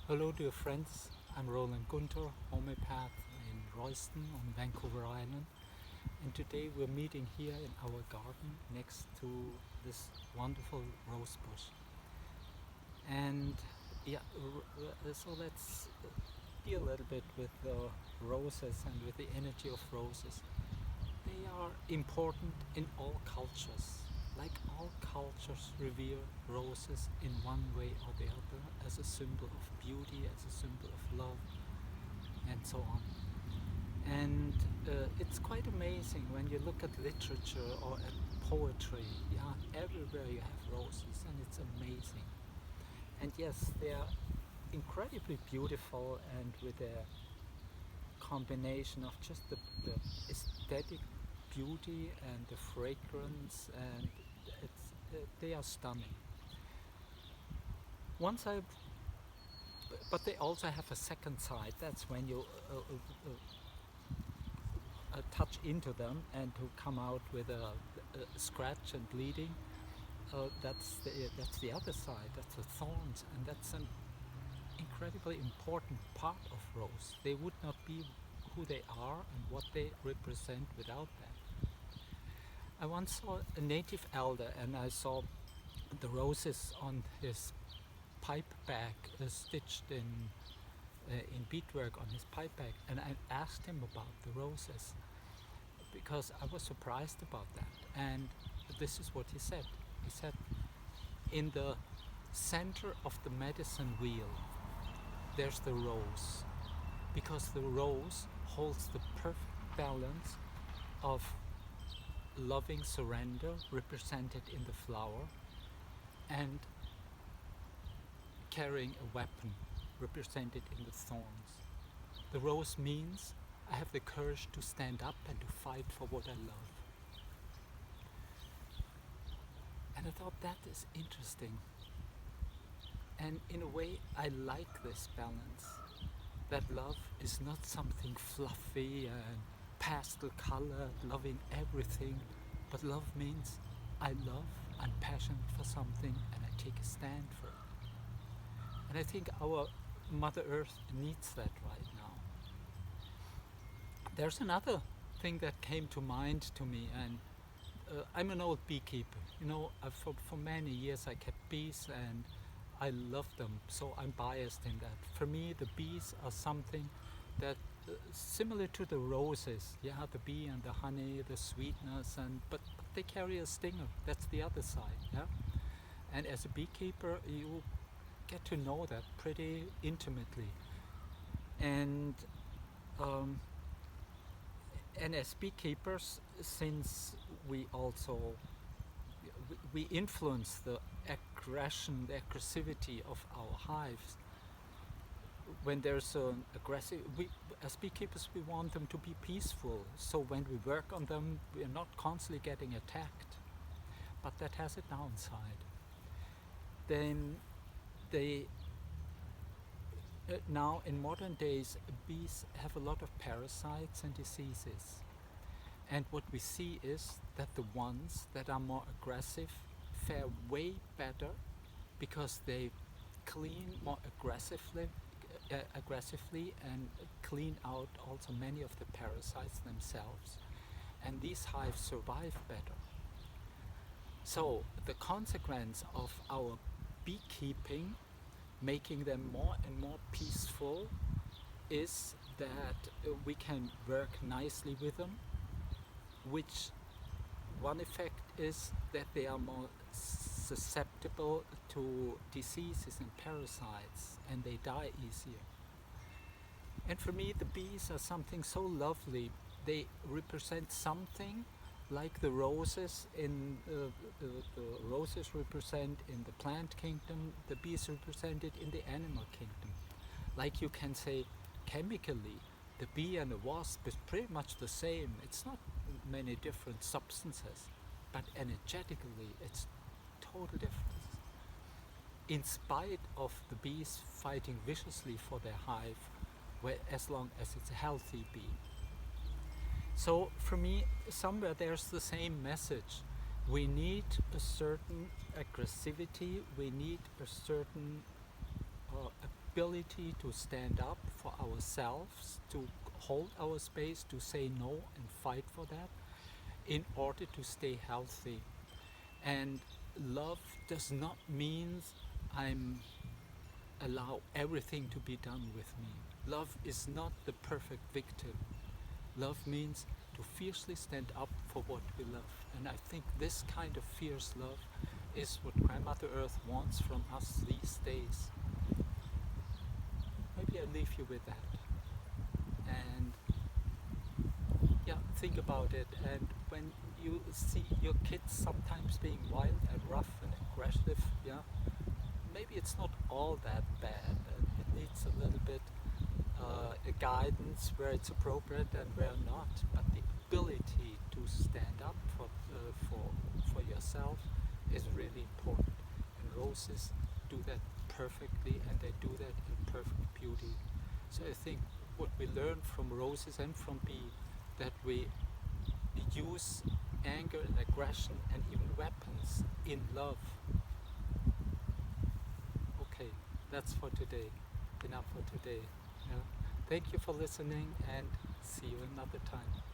Hello, dear friends. I'm Roland Gunter, homeopath in Royston on Vancouver Island. And today we're meeting here in our garden next to this wonderful rose bush. And yeah, so let's be a little bit with the roses and with the energy of roses. They are important in all cultures. Like all cultures revere roses in one way or the other as a symbol of beauty, as a symbol of love, and so on. And it's quite amazing when you look at literature or at poetry. Yeah, everywhere you have roses, and it's amazing. And yes, they are incredibly beautiful, and with a combination of just the aesthetic beauty and the fragrance, and they are stunning. Once I, but they also have a second side. That's when you touch into them and to come out with a scratch and bleeding. That's the other side. That's the thorns, and that's an incredibly important part of rose. They would not be who they are and what they represent without that. I once saw a native elder, and I saw the roses on his pipe bag stitched in beadwork on his pipe bag, and I asked him about the roses because I was surprised about that. And this is what he said. He said, in the center of the medicine wheel, there's the rose, because the rose holds the perfect balance of loving surrender represented in the flower and carrying a weapon represented in the thorns. The rose means I have the courage to stand up and to fight for what I love. And I thought that is interesting. And in a way, I like this balance. That love is not something fluffy and pastel colored, loving everything, but love means I love, I'm passionate for something, and I take a stand for it. And I think our Mother Earth needs that right now. There's another thing that came to mind to me, and I'm an old beekeeper. For many years I kept bees, and I love them, so I'm biased in that. For me, the bees are something that similar to the roses. Yeah, the bee and the honey, the sweetness, but they carry a stinger. That's the other side. Yeah, and as a beekeeper, you get to know that pretty intimately, and um, and as beekeepers, since we also we influence the aggression, the aggressivity of our hives. When there's an aggressive, as beekeepers, we want them to be peaceful. So when we work on them, we are not constantly getting attacked. But that has a downside. Then they now in modern days, bees have a lot of parasites and diseases. And what we see is that the ones that are more aggressive fare way better because they clean more aggressively and clean out also many of the parasites themselves. And these hives survive better. So the consequence of our beekeeping, making them more and more peaceful, is that we can work nicely with them, which one effect is that they are more susceptible to diseases and parasites, and they die easier. And for me, the bees are something so lovely. They represent something like the roses in the roses represent in the plant kingdom, the bees represented in the animal kingdom. Like you can say, chemically, the bee and the wasp is pretty much the same. It's not many different substances, but energetically, it's total difference. In spite of the bees fighting viciously for their hive, as long as it's a healthy bee. So for me, somewhere there's the same message. We need a certain aggressivity, we need a certain ability to stand up for ourselves, to hold our space, to say no and fight for that in order to stay healthy. And love does not mean I'm allow everything to be done with me. Love is not the perfect victim. Love means to fiercely stand up for what we love. And I think this kind of fierce love is what Grandmother Earth wants from us these days. Maybe I leave you with that. And yeah, think about it. And when you see your kids sometimes being wild and rough and aggressive, yeah, maybe it's not all that bad. It needs a little bit a guidance where it's appropriate and where not. But the ability to stand up for yourself is really important. And roses do that perfectly, and they do that in perfect beauty. So I think what we learn from roses and from bee, that we use anger and aggression and even weapons in love. Okay, that's for today. Enough for today. Yeah. Thank you for listening, and see you another time.